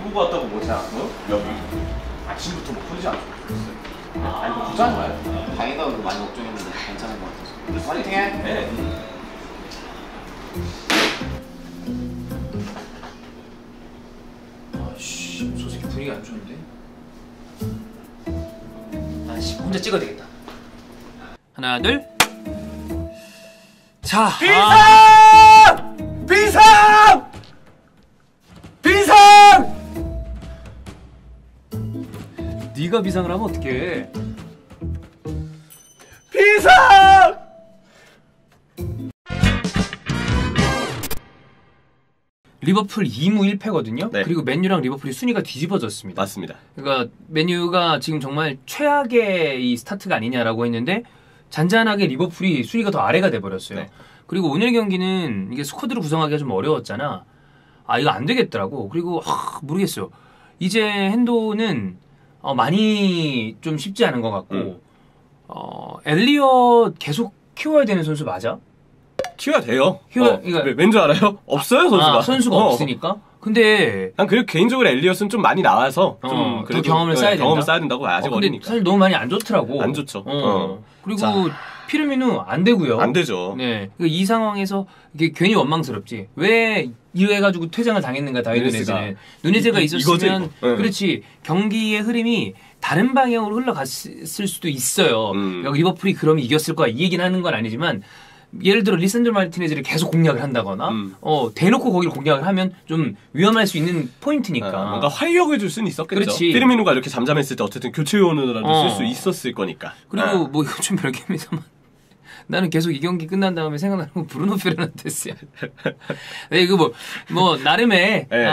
보고 왔다고 뭐냐? 어? 여기 아침부터 뭐 그러지 않고 그랬어요. 아니 뭐 부자는 거야. 다행이다. 많이 걱정했는데 괜찮은 것 같아서. 화이팅해. 네. 아씨, 저 새끼 분위기 안 좋은데? 아씨, 혼자 찍어야 되겠다. 하나, 둘. 자, 비상! 비상! 비상! 네가 비상을 하면 어떡해? 비상! 리버풀 2무 1패거든요. 네. 그리고 맨유랑 리버풀이 순위가 뒤집어졌습니다. 맞습니다. 그러니까 맨유가 지금 정말 최악의 이 스타트가 아니냐라고 했는데 잔잔하게 리버풀이 순위가 더 아래가 돼버렸어요. 네. 그리고 오늘 경기는 이게 스쿼드를 구성하기가 좀 어려웠잖아. 아 이거 안 되겠더라고. 그리고 모르겠어요. 이제 핸도는 많이 좀 쉽지 않은 것 같고 엘리엇 계속 키워야 되는 선수 맞아? 키워야 돼요. 그러니까 왠줄 알아요? 없어요 선수가. 선수가 없으니까. 근데 난 그리고 개인적으로 엘리엇은 좀 많이 나와서 좀 더 경험을 쌓아야 된다. 경험을 쌓아야 된다고 아직 근데 어리니까. 사실 너무 많이 안 좋더라고. 안 좋죠. 그리고 자. 피르미누 안 되고요. 안 되죠. 네. 이 상황에서 이게 괜히 원망스럽지. 왜 이래가지고 퇴장을 당했는가 다이누네즈는. 누네즈가 있었으면 이거지, 이거. 그렇지 경기의 흐름이 다른 방향으로 흘러갔을 수도 있어요. 여기 리버풀이 그럼 이겼을 거야 이 얘기는 하는 건 아니지만 예를 들어 리산드로 마르티네즈를 계속 공략을 한다거나 대놓고 거기를 공략을 하면 좀 위험할 수 있는 포인트니까 뭔가 활력을 줄 수는 있었겠죠. 그렇지. 피르미누가 이렇게 잠잠했을 때 어쨌든 교체 요원으로라도 쓸 수 있었을 거니까. 그리고 뭐 이거 좀 별개입니다만 나는 계속 이 경기 끝난 다음에 생각나는 건 브루노 페르난데스야. 네, 이거 뭐 나름의 네.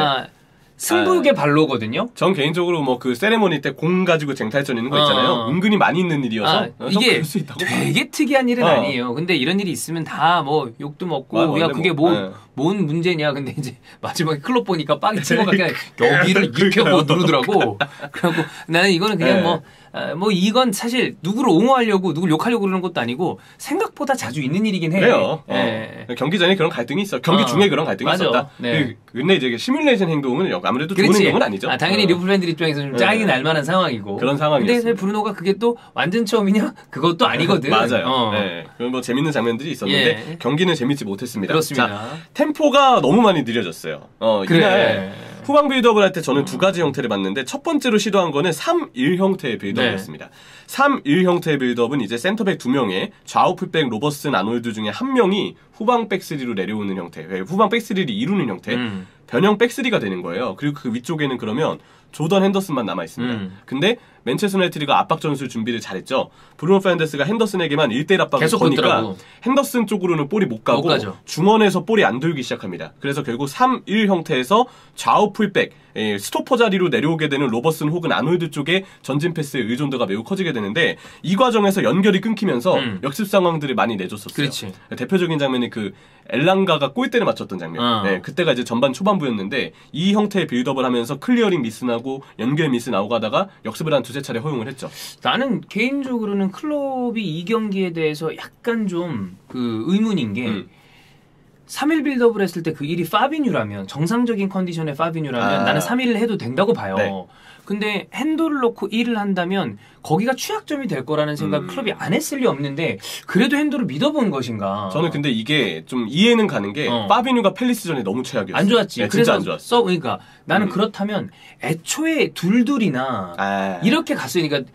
승부욕의 발로거든요. 전 개인적으로 뭐 그 세레모니 때 공 가지고 쟁탈전 있는 거 있잖아요. 은근히 많이 있는 일이어서 이게 수 있다고 되게 특이한 일은 아니에요. 근데 이런 일이 있으면 다 뭐 욕도 먹고 야 그게 뭔 문제냐. 근데 이제 마지막에 클럽 보니까 빵이 치고 가게 여기를 이렇게 하고 누르더라고. 그래갖고 나는 이거는 그냥 뭐 이건 사실 누구를 옹호하려고 누구를 욕하려고 그러는 것도 아니고 생각보다 자주 있는 일이긴 해요. 그래요. 경기 전에 그런 갈등이 있어. 경기 중에 그런 갈등이 있었다. 네. 근데 이제 시뮬레이션 행동은 아무래도 좋은 행동은 아니죠. 당연히 리버풀 팬들 입장에서 좀 짜증이 날 만한 상황이고. 그런 상황이었어요. 근데 브루노가 그게 또 완전 처음이냐? 그것도 아니거든. 맞아요. 그런 뭐 재밌는 장면들이 있었는데 경기는 재밌지 못했습니다. 그렇습니다. 자, 템포가 너무 많이 느려졌어요. 이날 후방 빌드업을 할 때 저는 두 가지 형태를 봤는데 첫 번째로 시도한 거는 3-1 형태의 빌드업이었습니다. 3-1 형태의 빌드업은 이제 센터백 2명에 좌우 풀백 로버슨 아놀드 중에 한 명이 후방 백스리로 내려오는 형태, 후방 백스리를 이루는 형태, 변형 백스리가 되는 거예요. 그리고 그 위쪽에는 그러면 조던 핸더슨만 남아 있습니다. 근데 맨체스터 유나이티드가 압박 전술 준비를 잘했죠. 브루노 페르난데스가 핸더슨에게만 1대1 압박을 거니까 핸더슨 쪽으로는 볼이 못 가고 중원에서 볼이 안 돌기 시작합니다. 그래서 결국 3-1 형태에서 좌우 풀백, 스토퍼 자리로 내려오게 되는 로버슨 혹은 아놀드 쪽에 전진 패스의 의존도가 매우 커지게 되는데 이 과정에서 연결이 끊기면서 역습 상황들을 많이 내줬었어요. 그렇지. 대표적인 장면이 그 엘랑가가 골대를 맞췄던 장면. 그때가 이제 전반 초반부였는데 이 형태의 빌드업을 하면서 클리어링 미스 나고 연결 미스 나오고 하다가 역습을 한 두세 차례 허용을 했죠. 나는 개인적으로는 클럽이 이 경기에 대해서 약간 좀 그 의문인 게 3일 빌드업을 했을 때 그 일이 파비뉴라면 정상적인 컨디션의 파비뉴라면 나는 3일을 해도 된다고 봐요. 네. 근데 핸도를 놓고 1을 한다면 거기가 취약점이 될 거라는 생각을 클럽이 안 했을 리 없는데 그래도 핸도를 믿어본 것인가. 저는 근데 이게 좀 이해는 가는 게 파비뉴가 펠리스전에 너무 최악이었어요. 안 좋았지. 네, 그래서 진짜 안 좋았어. 그러니까 나는 그렇다면 애초에 둘이나 이렇게 갔어요. 그러니까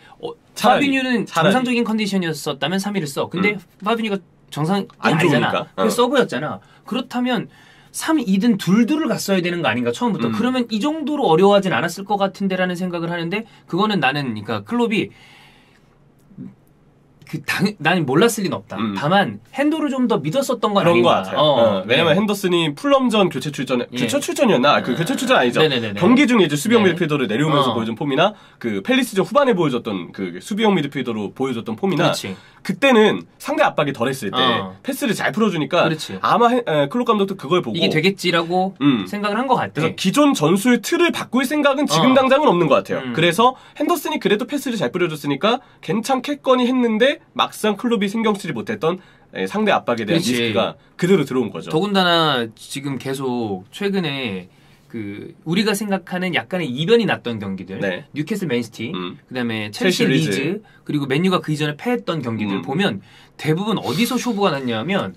파비뉴는 정상적인 컨디션이었었다면 3일을 써. 근데 파비뉴가 정상이 아니잖아. 그래서 서브였잖아. 그렇다면 3-2든 둘을 갔어야 되는 거 아닌가 처음부터. 그러면 이 정도로 어려워하진 않았을 것 같은데라는 생각을 하는데 그거는 나는 그러니까 클럽이 나는 몰랐을 리는 없다. 다만 핸도를 좀 더 믿었었던 건 아닌가. 그런 것 같아요. 왜냐면 핸더슨이 풀럼전 교체 출전이었나? 그 교체 출전 아니죠. 경기 중에 이제 수비형 미드필더를 내려오면서 보여준 폼이나 그 펠리스전 후반에 보여줬던 그 수비형 미드필더로 보여줬던 폼이나 그때는 상대 압박이 덜했을 때 패스를 잘 풀어주니까 아마 클롭 감독도 그걸 보고 이게 되겠지라고 생각을 한 것 같아. 그래서 기존 전술 틀을 바꿀 생각은 지금 당장은 없는 것 같아요. 그래서 핸더슨이 그래도 패스를 잘 뿌려줬으니까 괜찮겠거니 했는데 막상 클롭이 신경 쓰지 못했던 상대 압박에 대한 리스크가 그대로 들어온 거죠. 더군다나 지금 계속 최근에 그 우리가 생각하는 약간의 이변이 났던 경기들, 네. 뉴캐슬 맨시티, 그다음에 첼시 리즈, 그리고 맨유가 그 이전에 패했던 경기들 보면 대부분 어디서 쇼부가 났냐면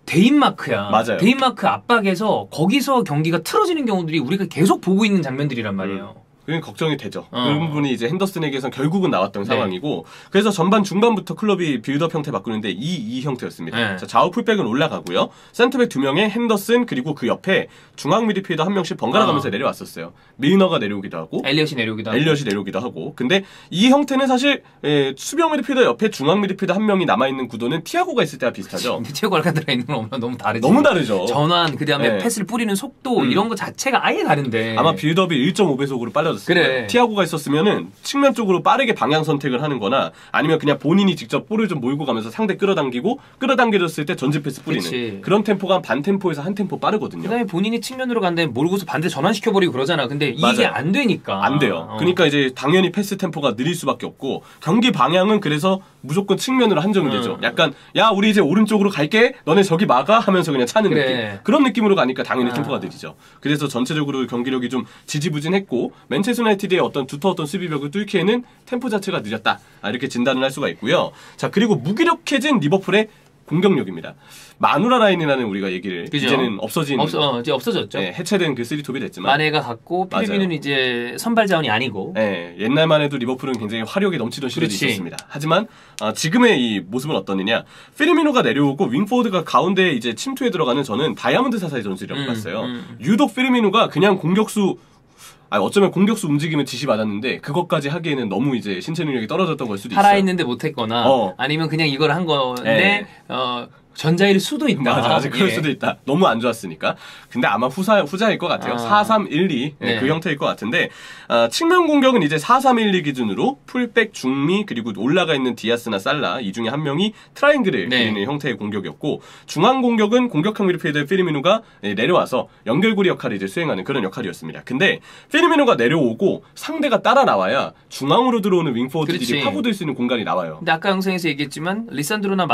데인마크야. 맞아요. 데인마크 압박에서 거기서 경기가 틀어지는 경우들이 우리가 계속 보고 있는 장면들이란 말이에요. 그게 걱정이 되죠. 그 부분이 이제 핸더슨에게선 결국은 나왔던 상황이고, 그래서 전반 중반부터 클럽이 빌드업 형태 바꾸는데 이 형태였습니다. 자, 좌우 풀백은 올라가고요. 센터백 2명에 핸더슨, 그리고 그 옆에 중앙 미드필더 한 명씩 번갈아 가면서 내려왔었어요. 밀너가 내려오기도 하고, 엘리엇이 내려오기도 하고. 근데 이 형태는 사실 수비형 미드필더 옆에 중앙 미드필더 한 명이 남아있는 구도는 티아고가 있을 때와 비슷하죠. 근데 티아고 알칸타라 있는 건 너무 다르지. 너무 다르죠. 전환, 그 다음에 패스를 뿌리는 속도, 이런 거 자체가 아예 다른데. 아마 빌드업이 1.5배속으로 빨라졌어요. 그래. 티아고가 있었으면은 측면 쪽으로 빠르게 방향 선택을 하는 거나, 아니면 그냥 본인이 직접 볼을 좀 몰고 가면서 상대 끌어당겨졌을 때 전진 패스 뿌리는. 그치. 그런 템포가 반 템포에서 한 템포 빠르거든요. 그 다음에 본인이 측면으로 간다면 몰고서 반대 전환시켜버리고 그러잖아. 근데 이게 맞아요. 안 되니까. 안 돼요. 그러니까 이제 당연히 패스 템포가 느릴 수밖에 없고, 경기 방향은 그래서 무조건 측면으로 한정이 되죠. 약간, 야, 우리 이제 오른쪽으로 갈게, 너네 저기 막아 하면서 그냥 차는 느낌. 그런 느낌으로 가니까 당연히 템포가 느리죠. 그래서 전체적으로 경기력이 좀 지지부진했고, 맨체스터 유나이티드의 어떤 두터웠던 수비벽을 뚫기에는 템포 자체가 느렸다, 이렇게 진단을 할 수가 있고요. 자, 그리고 무기력해진 리버풀의 공격력입니다. 마누라 라인이라는 우리가 얘기를, 그죠? 이제는 이제 없어졌죠. 네, 해체된 그 3톱이 됐지만, 마네가 갔고 피르미누는 이제 선발 자원이 아니고. 네, 옛날만 해도 리버풀은 굉장히 화력이 넘치던 시절이 있었습니다. 하지만 지금의 이 모습은 어떠느냐? 피르미누가 내려오고 윙포드가 가운데에 이제 침투에 들어가는, 저는 다이아몬드 사사의 전술이라고 봤어요. 유독 피르미누가 그냥 공격수, 어쩌면 공격수 움직임을 지시받았는데 그것까지 하기에는 너무 이제 신체 능력이 떨어졌던 걸 수도 있어요. 살아있는데 못했거나, 아니면 그냥 이걸 한 건데, 전자일 수도 있다. 맞아, 그럴 수도 있다. 너무 안 좋았으니까. 근데 아마 후자일 것 같아요. 4-3-1-2 그 형태일 것 같은데, 측면 공격은 이제 4-3-1-2 기준으로 풀백, 중미, 그리고 올라가 있는 디아스나 살라, 이 중에 한 명이 트라이앵글을 그리는 형태의 공격이었고, 중앙 공격은 공격형 미드필더의 피르미누가 내려와서 연결고리 역할을 이제 수행하는 그런 역할이었습니다. 근데 피르미누가 내려오고 상대가 따라 나와야 중앙으로 들어오는 윙포워드들이 파고들 수 있는 공간이 나와요. 근데 아까 영상에서 얘기했지만 리산드로나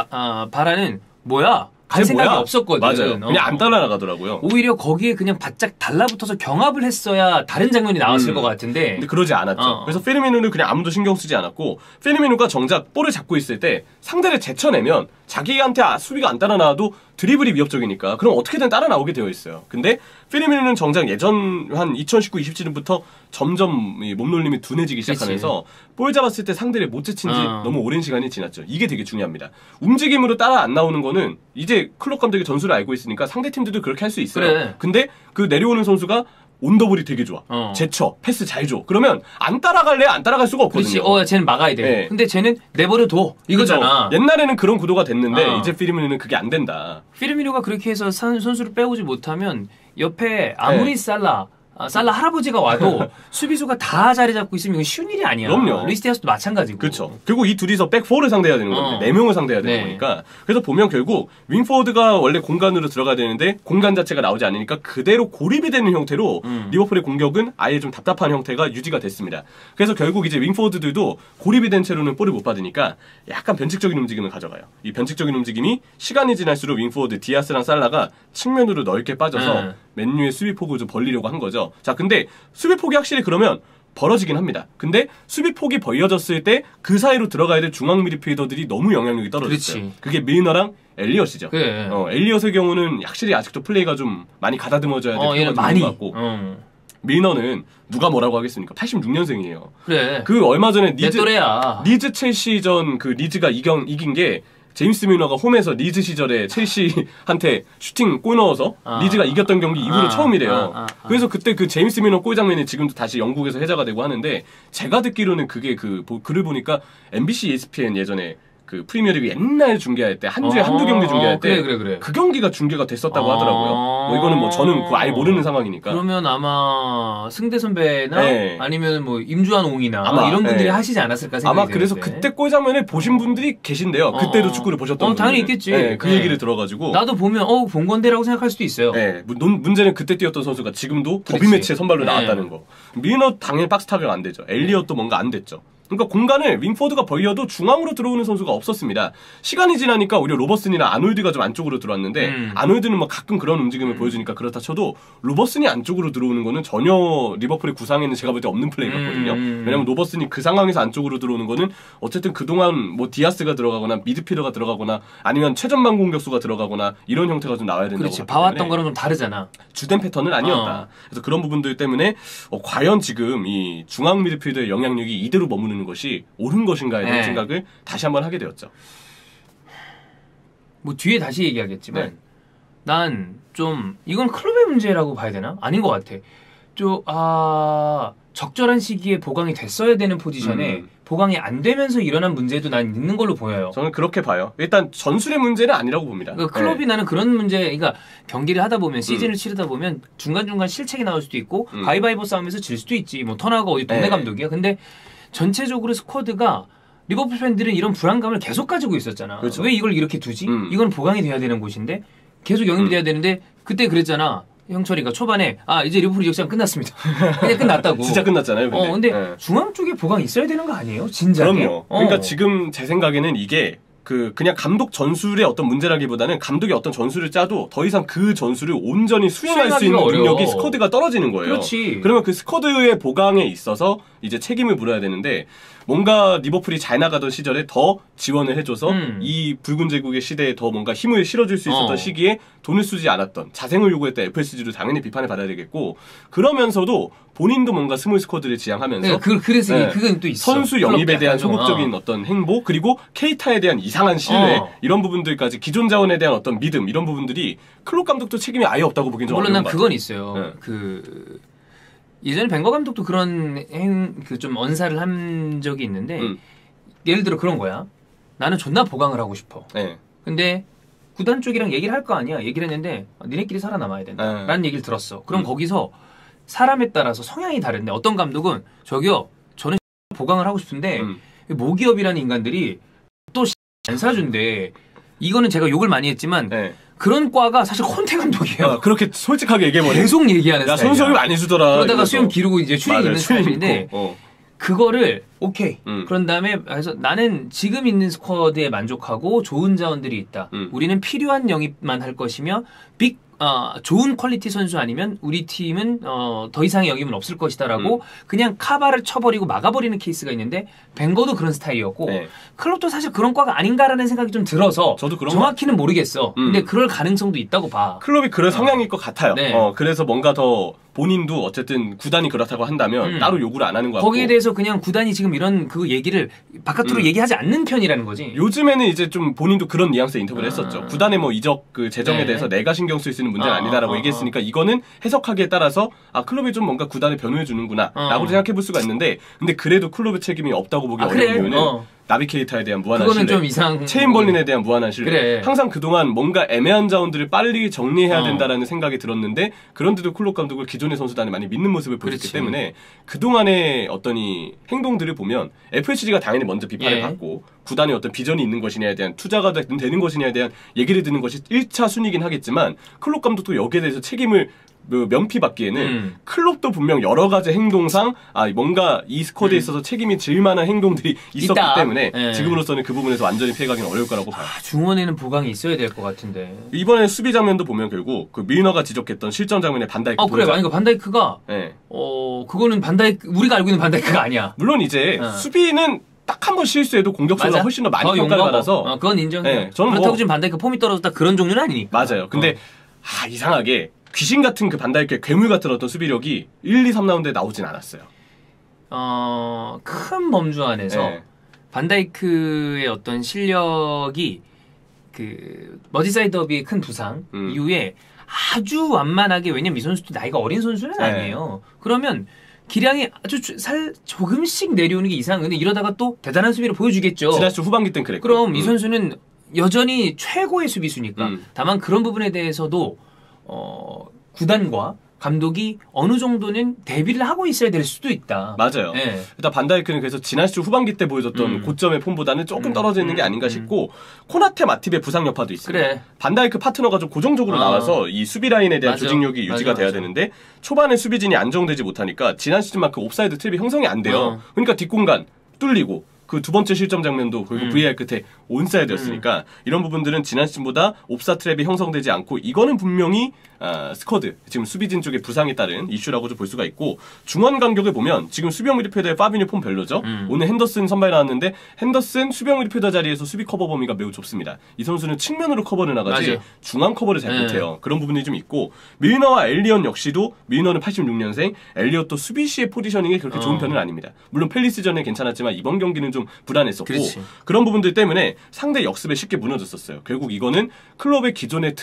바라는 뭐야? 갈 생각이 없었거든. 맞아요. 그냥 안 따라나가더라고요. 오히려 거기에 그냥 바짝 달라붙어서 경합을 했어야 다른 장면이 나왔을 것 같은데. 근데 그러지 않았죠. 그래서 페르미누는 그냥 아무도 신경 쓰지 않았고, 페르미누가 정작 볼을 잡고 있을 때 상대를 제쳐내면 자기한테 수비가 안 따라나와도 드리블이 위협적이니까 그럼 어떻게든 따라 나오게 되어 있어요. 근데 피르미누는 정작 예전 한 2019-20시즌부터 점점 몸놀림이 둔해지기 시작하면서 볼 잡았을 때 상대를 못 제친 지 너무 오랜 시간이 지났죠. 이게 되게 중요합니다. 움직임으로 따라 안 나오는 거는 이제 클럽 감독이 전술을 알고 있으니까 상대 팀들도 그렇게 할 수 있어요. 그래. 근데 그 내려오는 선수가 온더볼이 되게 좋아. 제쳐, 패스 잘 줘. 그러면 안 따라갈래? 안 따라갈 수가 없거든요. 그렇지. 쟤는 막아야 돼. 네. 근데 쟤는 내버려둬. 이거잖아. 그렇죠. 옛날에는 그런 구도가 됐는데 이제 피르미누는 그게 안 된다. 피르미누가 그렇게 해서 선수를 빼오지 못하면 옆에 아무리 살라 할아버지가 와도 수비수가 다 자리 잡고 있으면 이건 쉬운 일이 아니야. 그럼요. 루이스 디아스도 마찬가지고. 그렇죠. 그리고 이 둘이서 백4를 상대해야 되는 건데 4명을 상대해야 되는 거니까. 그래서 보면 결국 윙포워드가 원래 공간으로 들어가야 되는데 공간 자체가 나오지 않으니까 그대로 고립이 되는 형태로 리버풀의 공격은 아예 좀 답답한 형태가 유지가 됐습니다. 그래서 결국 이제 윙포워드들도 고립이 된 채로는 볼을 못 받으니까 약간 변칙적인 움직임을 가져가요. 이 변칙적인 움직임이 시간이 지날수록 윙포워드, 디아스랑 살라가 측면으로 넓게 빠져서 맨유의 수비폭을 좀 벌리려고 한 거죠. 자, 근데 수비폭이 확실히 그러면 벌어지긴 합니다. 근데 수비폭이 벌려졌을 때 그 사이로 들어가야 될 중앙 미드필더들이 너무 영향력이 떨어졌어요. 그렇지. 그게 밀너랑 엘리엇이죠. 그래. 엘리엇의 경우는 확실히 아직도 플레이가 좀 많이 가다듬어져야 될 필요가 있는 것 같고, 밀너는 누가 뭐라고 하겠습니까? 86년생이에요. 그래. 그 얼마 전에 리즈 첼시전 그 리즈가 이긴 게 제임스 밀너가 홈에서 리즈 시절에 첼시한테 슈팅 골 넣어서 리즈가 이겼던 경기 이후로 처음이래요. 그래서 그때 그 제임스 밀너 골 장면이 지금도 다시 영국에서 회자가 되고 하는데, 제가 듣기로는 그게 글을 보니까 MBC ESPN 예전에 그 프리미어리그 옛날 중계할 때 한 주에 한두 경기 중계할 때 그 경기가 중계가 됐었다고 하더라고요. 뭐 이거는 뭐 저는 그거 아예 모르는 상황이니까. 그러면 아마 승대 선배나 아니면 뭐 임주환 옹이나 이런 분들이 하시지 않았을까 생각이 아마 그래서 그때 골 장면을 보신 분들이 계신데요. 그때도 축구를 보셨던 분들. 당연히 있겠지. 그 얘기를 들어가지고 나도 보면 본 건데라고 생각할 수도 있어요. 문제는 그때 뛰었던 선수가 지금도 더비 매치에 선발로 나왔다는 거. 밀너 당연히 박스 타격 안 되죠. 엘리엇도 뭔가 안 됐죠. 그러니까 공간을 윙포드가 벌려도 중앙으로 들어오는 선수가 없었습니다. 시간이 지나니까 오히려 로버슨이나 아놀드가 좀 안쪽으로 들어왔는데 아놀드는 뭐 가끔 그런 움직임을 보여주니까 그렇다 쳐도 로버슨이 안쪽으로 들어오는 거는 전혀 리버풀의 구상에는 제가 볼 때 없는 플레이 같거든요. 왜냐면 로버슨이 그 상황에서 안쪽으로 들어오는 거는 어쨌든 그동안 뭐 디아스가 들어가거나 미드필더가 들어가거나 아니면 최전방 공격수가 들어가거나 이런 형태가 좀 나와야 된다고. 그렇지. 봐왔던 거랑 좀 다르잖아. 주된 패턴은 아니었다. 그래서 그런 부분들 때문에 과연 지금 이 중앙 미드필더의 영향력이 이대로 머무르는 것이 옳은 것인가에 대한 생각을 다시 한번 하게 되었죠. 뭐 뒤에 다시 얘기하겠지만 난 좀 이건 클럽의 문제라고 봐야 되나? 아닌 것 같아. 적절한 시기에 보강이 됐어야 되는 포지션에 보강이 안 되면서 일어난 문제도 난 있는 걸로 보여요. 저는 그렇게 봐요. 일단 전술의 문제는 아니라고 봅니다. 그러니까 클럽이 나는 그런 문제, 그러니까 경기를 하다 보면 시즌을 치르다 보면 중간중간 실책이 나올 수도 있고 가위바위보 싸움에서 질 수도 있지. 뭐 턴하고 어디 동네 감독이야. 근데 전체적으로 스쿼드가 리버풀 팬들은 이런 불안감을 계속 가지고 있었잖아. 그렇죠. 왜 이걸 이렇게 두지? 이건 보강이 돼야 되는 곳인데 계속 영입이 돼야 되는데 그때 그랬잖아. 형철이가 초반에 이제 리버풀 역시장 끝났습니다. 그냥 끝났다고. 진짜 끝났잖아요. 근데, 근데 중앙 쪽에 보강이 있어야 되는 거 아니에요? 진작에? 그럼요. 그러니까 지금 제 생각에는 이게 그냥 감독 전술의 어떤 문제라기보다는 감독이 어떤 전술을 짜도 더 이상 그 전술을 온전히 수행할 수 있는 능력이 스쿼드가 떨어지는 거예요. 그렇지. 그러면 그 스쿼드의 보강에 있어서 이제 책임을 물어야 되는데 뭔가 리버풀이 잘 나가던 시절에 더 지원을 해줘서 이 붉은 제국의 시대에 더 뭔가 힘을 실어줄 수 있었던 시기에 돈을 쓰지 않았던 자생을 요구했던 FSG도 당연히 비판을 받아야 되겠고 그러면서도 본인도 뭔가 스몰 스쿼드를 지향하면서 그래서 그건 또 있어. 선수 영입에 대한 소극적인 어떤 행보 그리고 케이타에 대한 이상한 신뢰 이런 부분들까지 기존 자원에 대한 어떤 믿음 이런 부분들이 클롭 감독도 책임이 아예 없다고 보긴 좀 어려운 것 같아요. 물론 난 그건 있어요. 예전에 벵거 감독도 그런 좀 언사를 한 적이 있는데 예를 들어 그런 거야. 나는 존나 보강을 하고 싶어. 근데 구단 쪽이랑 얘기를 할 거 아니야. 얘기를 했는데 니네끼리 살아남아야 된다. 라는 얘기를 들었어. 그럼 거기서 사람에 따라서 성향이 다른데 어떤 감독은 저기요 저는 보강을 하고 싶은데 모기업이라는 인간들이 또 안 사준대. 이거는 제가 욕을 많이 했지만 그런 과가 사실 콘테 감독이에요. 그렇게 솔직하게 얘기해버려. 계속 얘기하는 스타일이야. 선수를 많이 주더라. 그러다가 수염 기르고 이제 추리닝 있는 스타일인데 그거를 오케이. 그런 다음에 그래서 나는 지금 있는 스쿼드에 만족하고 좋은 자원들이 있다. 우리는 필요한 영입만 할 것이며 좋은 퀄리티 선수 아니면 우리 팀은 더 이상의 영입은 없을 것이다라고 그냥 카바를 쳐버리고 막아버리는 케이스가 있는데 벵거도 그런 스타일이었고 클럽도 사실 그런 과가 아닌가라는 생각이 좀 들어서 저도 정확히는 모르겠어. 근데 그럴 가능성도 있다고 봐. 클럽이 그럴 성향일 것 같아요. 그래서 뭔가 더 본인도 어쨌든 구단이 그렇다고 한다면 따로 요구를 안 하는 것 같고 거기에 대해서 그냥 구단이 지금 이런 그 얘기를 바깥으로 얘기하지 않는 편이라는 거지. 요즘에는 이제 좀 본인도 그런 뉘앙스의 인터뷰를 했었죠. 구단의 뭐 이적 그 재정에 대해서 내가 신경 쓸 수 있는 문제는 아니다라고 얘기했으니까 이거는 해석하기에 따라서 클럽이 좀 뭔가 구단에 변호해 주는구나 라고 생각해 볼 수가 있는데 근데 그래도 클럽의 책임이 없다고 보기 어려운 이유는 나비 케이타에 대한 무한한 그거는 신뢰, 좀 이상... 체인벌린에 대한 무한한 신뢰. 항상 그동안 뭔가 애매한 자원들을 빨리 정리해야 된다라는 생각이 들었는데 그런데도 클롭 감독을 기존의 선수단이 많이 믿는 모습을 보였기 때문에 그동안의 어떤 이 행동들을 보면 FSG가 당연히 먼저 비판을 받고 구단의 어떤 비전이 있는 것이냐에 대한 투자가 되는 것이냐에 대한 얘기를 듣는 것이 1차 순위긴 하겠지만 클롭 감독도 여기에 대해서 책임을 면피받기에는 클롭도 분명 여러 가지 행동상 뭔가 이 스쿼드에 있어서 책임이 질 만한 행동들이 있었기 때문에 지금으로서는 그 부분에서 완전히 피해가기는 어려울 거라고 봐요. 중원에는 보강이 있어야 될 것 같은데 이번에 수비 장면도 보면 결국 그 밀너가 지적했던 실점 장면에 반다이크 그래 만약에 반다이크가 그거는 우리가 알고 있는 반다이크가 아니야. 물론 이제 수비는 딱 한 번 실수해도 공격수가 훨씬 더 많이 평가를 받아서 그건 인정해요. 그렇다고 지금 반다이크 폼이 떨어졌다 그런 종류는 아니니까. 맞아요. 근데 이상하게 귀신 같은 그 반다이크의 괴물 같은 어떤 수비력이 1, 2, 3라운드에 나오진 않았어요. 큰 범주 안에서 반다이크의 어떤 실력이 그 머지사이드 더비의 큰 부상 이후에 아주 완만하게 왜냐면 이 선수도 나이가 어린 선수는 아니에요. 그러면 기량이 아주 조금씩 내려오는 게 이상한 근데 이러다가 또 대단한 수비를 보여주겠죠. 지난 주 후반기 때는 그랬고. 그럼 이 선수는 여전히 최고의 수비수니까 다만 그런 부분에 대해서도 구단과 감독이 어느 정도는 대비를 하고 있어야 될 수도 있다. 맞아요. 일단 반다이크는 그래서 지난 시즌 후반기 때 보여줬던 고점의 폼보다는 조금 떨어져 있는 게 아닌가 싶고 코나테 마팁의 부상 여파도 있습니다. 반다이크 파트너가 좀 고정적으로 나와서 이 수비 라인에 대한 조직력이 유지가 돼야 되는데 초반에 수비진이 안정되지 못하니까 지난 시즌만큼 옵사이드 트랩이 형성이 안 돼요. 그러니까 뒷공간 뚫리고 그 두 번째 실점 장면도 결국 VAR 끝에 온사이드였으니까 이런 부분들은 지난 시즌보다 옵사 트랩이 형성되지 않고 이거는 분명히 스쿼드 지금 수비진 쪽의 부상에 따른 이슈라고도 볼 수가 있고 중원 간격을 보면 지금 수비형 미드필더의 파비뉴 폼 별로죠. 오늘 핸더슨 선발에 나왔는데 핸더슨 수비형 미드필더 자리에서 수비 커버 범위가 매우 좁습니다. 이 선수는 측면으로 커버를 나가지 맞아. 중앙 커버를 잘 못해요. 그런 부분이 좀 있고 밀너와 엘리엇 역시도 밀너는 86년생 엘리엇도 수비 시의 포지셔닝이 그렇게 좋은 편은 아닙니다. 물론 펠리스전에 괜찮았지만 이번 경기는 좀 불안했었고 그렇지. 그런 부분들 때문에 상대 역습에 쉽게 무너졌었어요. 결국 이거는 클럽의 기존의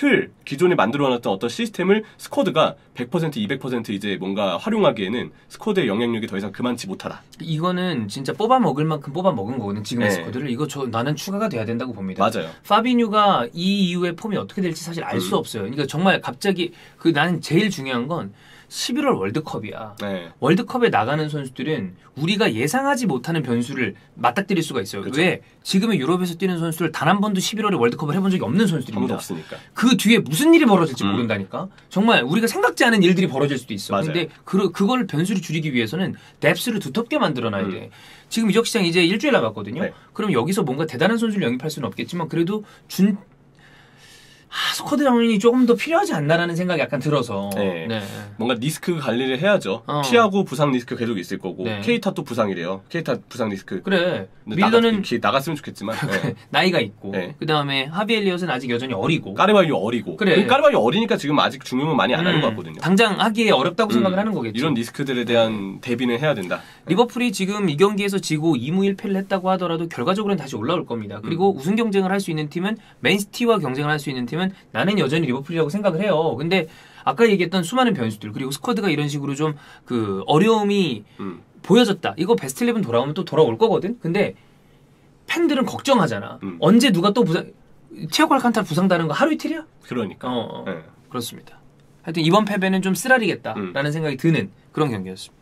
기존에 만들어놨던 어떤 시스템을 스쿼드가 100% 200% 이제 뭔가 활용하기에는 스쿼드의 영향력이 더 이상 그만치 못하다. 이거는 진짜 뽑아 먹을 만큼 뽑아 먹은 거거든 지금의 스쿼드를. 이거 나는 추가가 돼야 된다고 봅니다. 맞아요. 파비뉴가 이 이후에 폼이 어떻게 될지 사실 알 수 없어요. 그러니까 정말 갑자기 나는 제일 중요한 건 11월 월드컵이야. 네. 월드컵에 나가는 선수들은 우리가 예상하지 못하는 변수를 맞닥뜨릴 수가 있어요. 그렇죠. 왜? 지금의 유럽에서 뛰는 선수들 단 한 번도 11월에 월드컵을 해본 적이 없는 선수들입니다. 없으니까. 그 뒤에 무슨 일이 벌어질지 모른다니까. 정말 우리가 생각지 않은 일들이 벌어질 수도 있어. 맞아요. 근데 그걸 변수를 줄이기 위해서는 뎁스를 두텁게 만들어놔야 돼. 지금 이적 시장 이제 일주일 남았거든요. 네. 그럼 여기서 뭔가 대단한 선수를 영입할 수는 없겠지만 그래도 스쿼드 라운이 조금 더 필요하지 않나라는 생각이 약간 들어서 네. 뭔가 리스크 관리를 해야죠. 피하고 부상 리스크 계속 있을 거고 케이타 또 부상이래요. 케이타 부상 리스크. 그래. 밀러는 나갔으면 좋겠지만 나이가 있고 그 다음에 하비 엘리엇은 아직 여전히 어리고 까르바유 어리고 그래. 까르바유 어리니까 지금 아직 중용은 많이 안 하는 것 같거든요. 당장 하기에 어렵다고 생각을 하는 거겠죠. 이런 리스크들에 대한 대비는 해야 된다. 리버풀이 지금 이 경기에서 지고 2무 1패를 했다고 하더라도 결과적으로는 다시 올라올 겁니다. 그리고 우승 경쟁을 할 수 있는 팀은 맨시티와 경쟁을 할 수 있는 팀은 나는 여전히 리버풀이라고 생각을 해요. 근데 아까 얘기했던 수많은 변수들 그리고 스쿼드가 이런 식으로 좀 그 어려움이 보여졌다. 이거 베스트 11 돌아오면 또 돌아올 거거든. 근데 팬들은 걱정하잖아. 언제 누가 또 티아고 알칸타라 부상다는 거 하루 이틀이야? 그러니까. 그렇습니다. 하여튼 이번 패배는 좀 쓰라리겠다라는 생각이 드는 그런 경기였습니다.